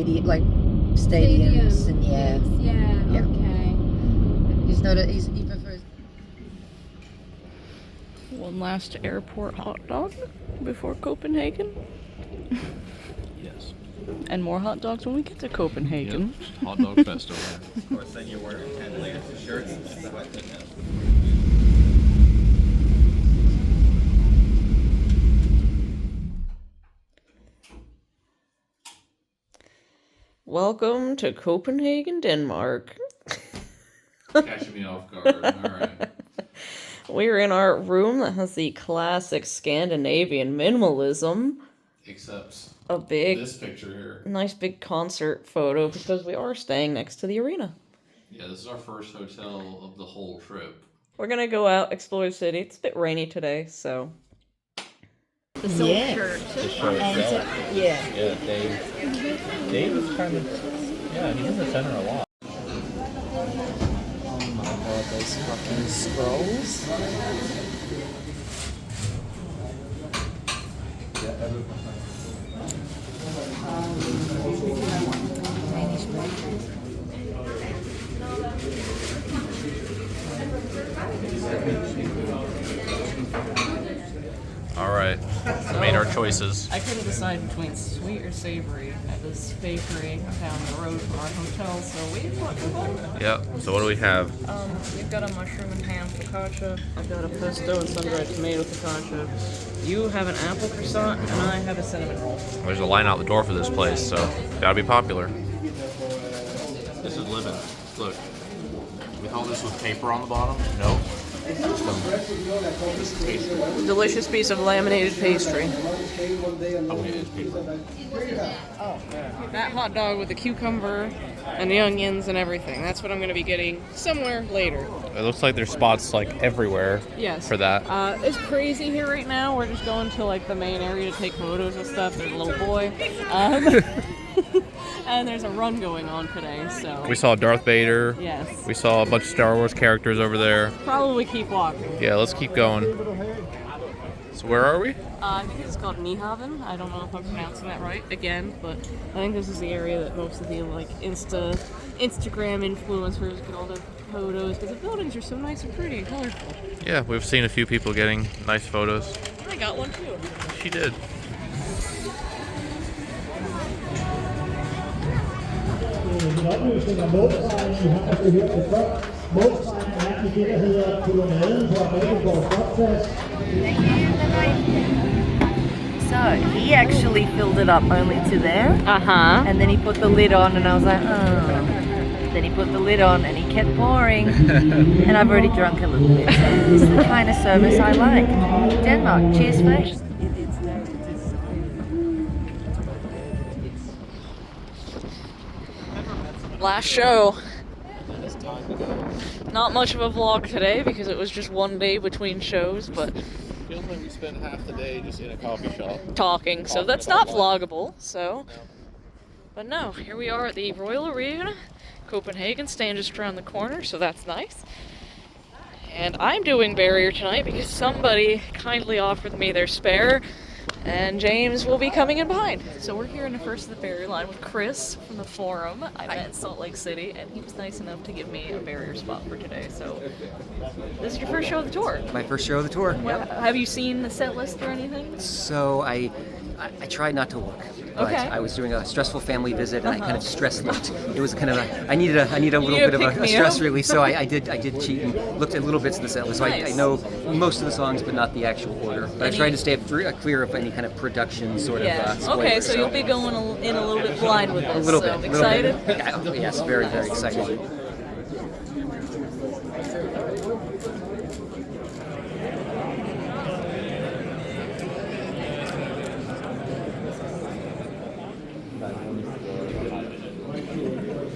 like stadiums and yeah, okay. He's not a, he prefers. One last airport hot dog before Copenhagen. Yes. And more hot dogs when we get to Copenhagen. Yep. Hot dog festival. Of course, then you're wearing 10 layers of shirts and sweating. Welcome to Copenhagen, Denmark. Catching me off guard. Alright. We're in our room that has the classic Scandinavian minimalism. Except A big, this picture here. nice big concert photo because we are staying next to the arena. Yeah, this is our first hotel of the whole trip. We're gonna go out, explore the city. It's a bit rainy today, so. The silk shirt. The short Yeah. Yeah, Dave is kind of, yeah, he's in the center a lot. Oh my god, those fucking scrolls. Alright. We made our choices. I couldn't decide between sweet or savory at this bakery down the road from our hotel, so we bought both. Yep. So what do we have? We've got a mushroom and ham focaccia. I've got a pesto and sun-dried tomato focaccia. You have an apple croissant, and I have a cinnamon roll. There's a line out the door for this place, so gotta be popular. This is living. Look. We thought this was paper on the bottom? No. This is tasty. Delicious piece of laminated pastry. Oh, it is paper. That hot dog with the cucumber and the onions and everything. That's what I'm going to be getting somewhere later. It looks like there's spots like everywhere. Yes. For that. It's crazy here right now. We're just going to like the main area to take photos and stuff. There's a little boy. And there's a run going on today, so. We saw Darth Vader. Yes. We saw a bunch of Star Wars characters over there. Probably keep walking. Yeah, let's keep going. So where are we? I think it's called Nyhavn. I don't know if I'm pronouncing that right again, but I think this is the area that most of the like Instagram influencers get all their photos because the buildings are so nice and pretty and colorful. Yeah, we've seen a few people getting nice photos. I got one too. She did. En opløsning af målstregen, vi har det her til før. Målstregen er i det, der hedder kolonnaden på Amalienborg Slottsplads. So he actually filled it up only to there. And then he put the lid on, and I was like, oh. Then he put the lid on, and he kept pouring. And I've already drunk a little bit. So this is the kind of service I like. Denmark, cheers, folks. Last show. Not much of a vlog today because it was just one day between shows, but Feels like we spent half the day just in a coffee shop. talking, so that's not vloggable, so. But no, here we are at the Royal Arena, Copenhagen, staying just around the corner, so that's nice. And I'm doing barrier tonight because somebody kindly offered me their spare, and James will be coming in behind. So we're here in the first of the barrier line with Chris from the forum. I met in Salt Lake City, and he was nice enough to give me a barrier spot for today. So this is your first show of the tour. My first show of the tour. Well, have you seen the set list or anything? So I tried not to look, but Okay. I was doing a stressful family visit, and I kind of stress looked. It was kind of I needed a little You bit of a pick me stress up. release. So I did cheat and looked at little bits of the set list. So Nice. I know most of the songs, but not the actual order. But Any- I tried to stay clear of any kind of production sort of Yeah. spoilers. Okay, so you'll be going in a little bit blind with this. a little so bit. Excited? Little bit. Yeah, yes, very very excited.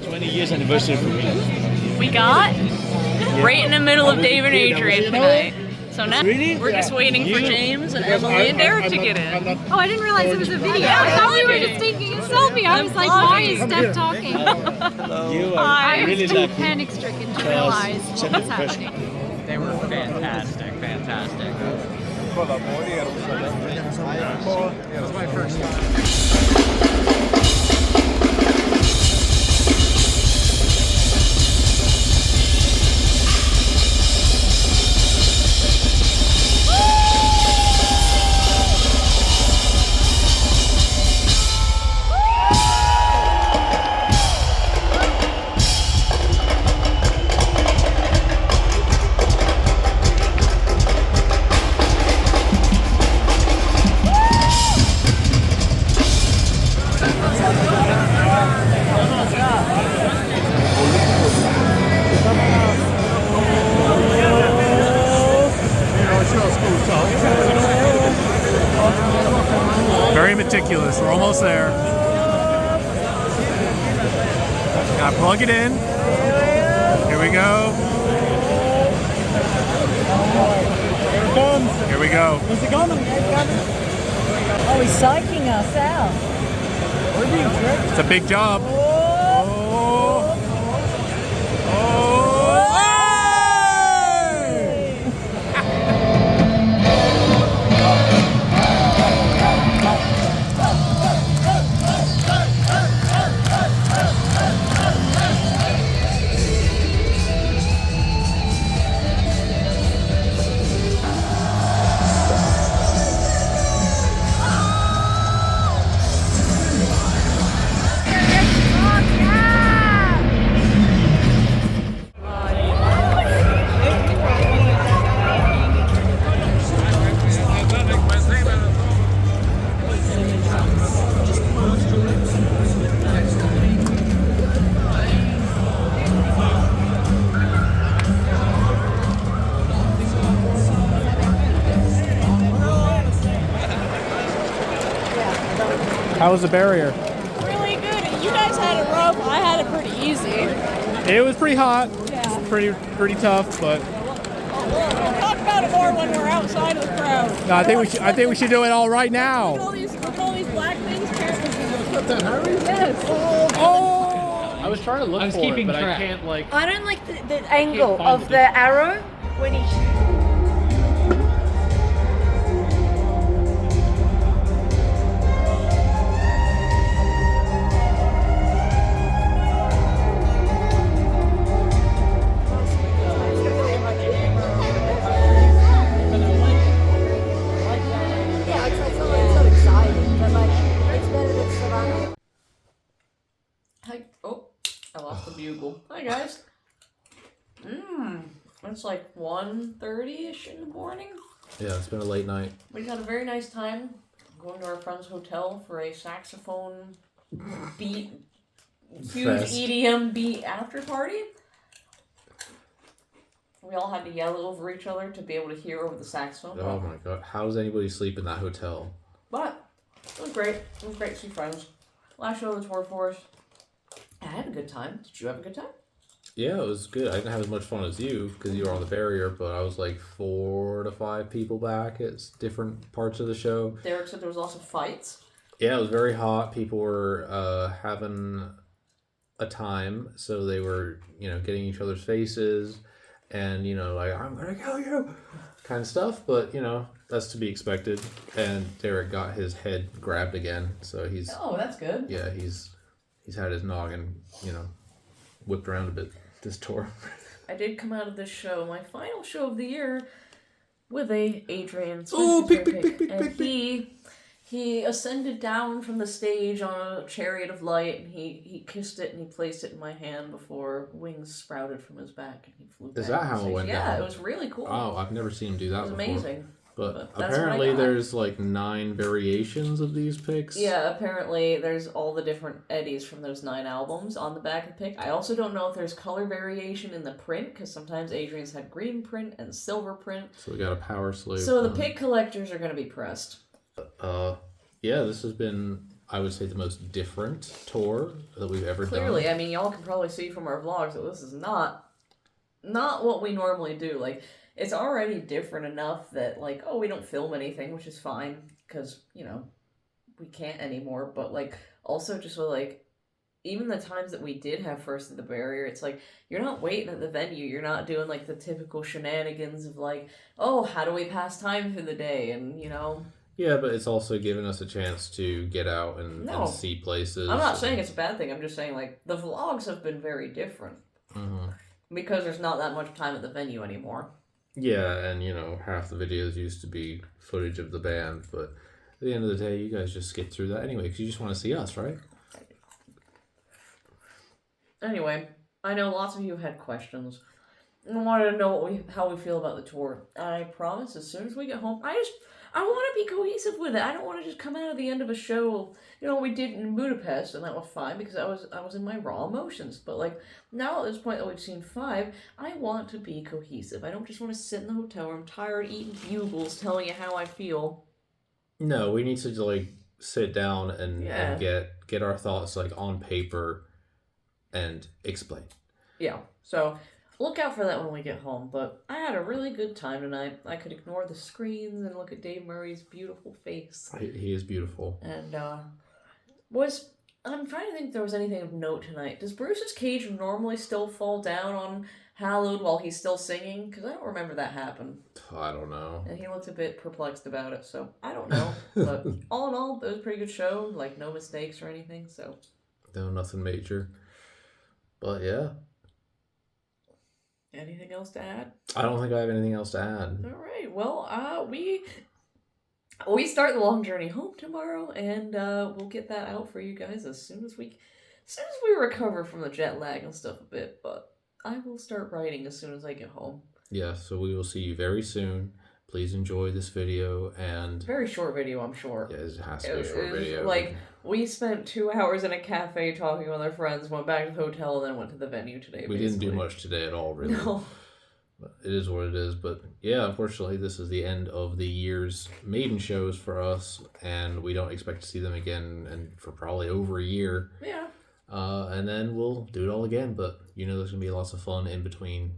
20 years anniversary for me. We got right in the middle of Dave and Adrian tonight. So now we're just waiting for James and Emily and Derek to get in. Oh, I didn't realize it was a video. I thought we were just taking a selfie. I was like, why is Steph talking? You I are was really too lucky. panic stricken to realize what was happening. They were fantastic. It was my first time. ridiculous. We're almost there. Gotta plug it in. Here we go. Here it comes. Here we go. Where's it coming? Oh, he's psyching us out. It's a big job. How was the barrier? Really good. You guys had it rough. I had it pretty easy. It was pretty hot. Yeah. Pretty tough, but We'll talk about it more when we're outside of the crowd. no, I think we should do it all right now. Look at all these black things. Yes. Oh! I was trying to look I was for keeping it, but track. I can't like. I don't like the angle find of the the arrow when he. I lost the bugle. Hi guys. It's like 1:30ish in the morning. Yeah, it's been a late night. We just had a very nice time going to our friend's hotel for a saxophone beat, huge Fest. EDM beat after party. We all had to yell over each other to be able to hear over the saxophone. Oh my god, how does anybody sleep in that hotel? But it was great. It was great to see friends. Last show of the tour for us. I had a good time. Did you have a good time? Yeah, it was good. I didn't have as much fun as you because you were on the barrier, but I was like 4 to 5 people back at different parts of the show. Derek said there was also fights. Yeah, it was very hot. People were having a time, so they were, getting each other's faces and, like, I'm gonna kill you kind of stuff, but, that's to be expected. And Derek got his head grabbed again, so he's... Oh, that's good. Yeah, he's had his noggin, whipped around a bit this tour. I did come out of this show, my final show of the year, with a Adrian. Oh, pick. And he ascended down from the stage on a chariot of light, and he kissed it and he placed it in my hand before wings sprouted from his back and he flew back. Is that how it went down? Yeah, it was really cool. Oh, I've never seen him do that It was before. amazing. But that's what I apparently got. there's like 9 variations of these picks. Yeah, apparently there's all the different Eddies from those 9 albums on the back of the pick. I also don't know if there's color variation in the print, because sometimes Adrian's had green print and silver print. So we got a power slave. So the pick collectors are going to be pressed. Yeah, this has been, I would say, the most different tour that we've ever done. Clearly, I mean, y'all can probably see from our vlogs that this is not what we normally do. Like, it's already different enough that, like, oh, we don't film anything, which is fine, because, we can't anymore. But, like, also just with, like, even the times that we did have First at the Barrier, it's like, you're not waiting at the venue. You're not doing, like, the typical shenanigans of, like, oh, how do we pass time through the day? And, Yeah, but it's also given us a chance to get out and No. see places. I'm not saying it's a bad thing. I'm just saying, like, the vlogs have been very different. Mm-hmm. Because there's not that much time at the venue anymore. Yeah, and half the videos used to be footage of the band, but at the end of the day, you guys just skip through that anyway, because you just want to see us, right? Anyway, I know lots of you had questions. I wanted to know how we feel about the tour. I promise, as soon as we get home, I want to be cohesive with it. I don't want to just come out at the end of a show. We did in Budapest, and that was fine because I was in my raw emotions. But like now at this point that we've seen 5, I want to be cohesive. I don't just want to sit in the hotel room tired, eating bugles, telling you how I feel. No, we need to sit down and get our thoughts like on paper and explain. Yeah. So look out for that when we get home. But I had a really good time tonight. I could ignore the screens and look at Dave Murray's beautiful face. He is beautiful. And I'm trying to think if there was anything of note tonight. Does Bruce's cage normally still fall down on Hallowed while he's still singing? Because I don't remember that happen. I don't know. And he looked a bit perplexed about it, so I don't know. But all in all, it was a pretty good show. Like, no mistakes or anything, so. No, nothing major. But yeah. Anything else to add? I don't think I have anything else to add. All right. Well, we start the long journey home tomorrow, and we'll get that out for you guys as soon as we recover from the jet lag and stuff a bit. But I will start writing as soon as I get home. Yeah, so we will see you very soon. Please enjoy this video and... Very short video, I'm sure. Yeah, it has to be a short video. Like, we spent 2 hours in a cafe talking with our friends, went back to the hotel, and then went to the venue today. We didn't do much today at all, really. No. But it is what it is. But yeah, unfortunately, this is the end of the year's Maiden shows for us, and we don't expect to see them again and for probably over a year. Yeah. And then we'll do it all again, but you know there's going to be lots of fun in between.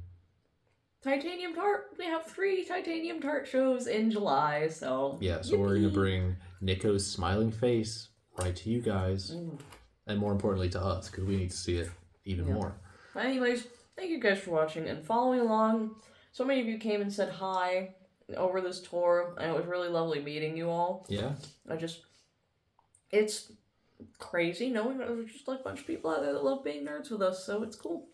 Titanium Tart. We have 3 Titanium Tart shows in July, so... Yeah, so we're going to bring Nico's smiling face right to you guys, and more importantly to us, because we need to see it even more. But anyways, thank you guys for watching and following along. So many of you came and said hi over this tour, and it was really lovely meeting you all. Yeah. It's crazy knowing that there's just like a bunch of people out there that love being nerds with us, so it's cool.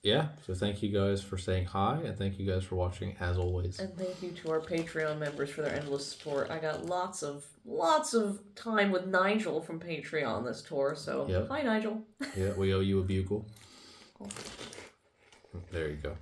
Yeah, so thank you guys for saying hi, and thank you guys for watching as always. And thank you to our Patreon members for their endless support. I got lots of time with Nigel from Patreon this tour, so hi Nigel. Yeah, we owe you a bugle. There you go.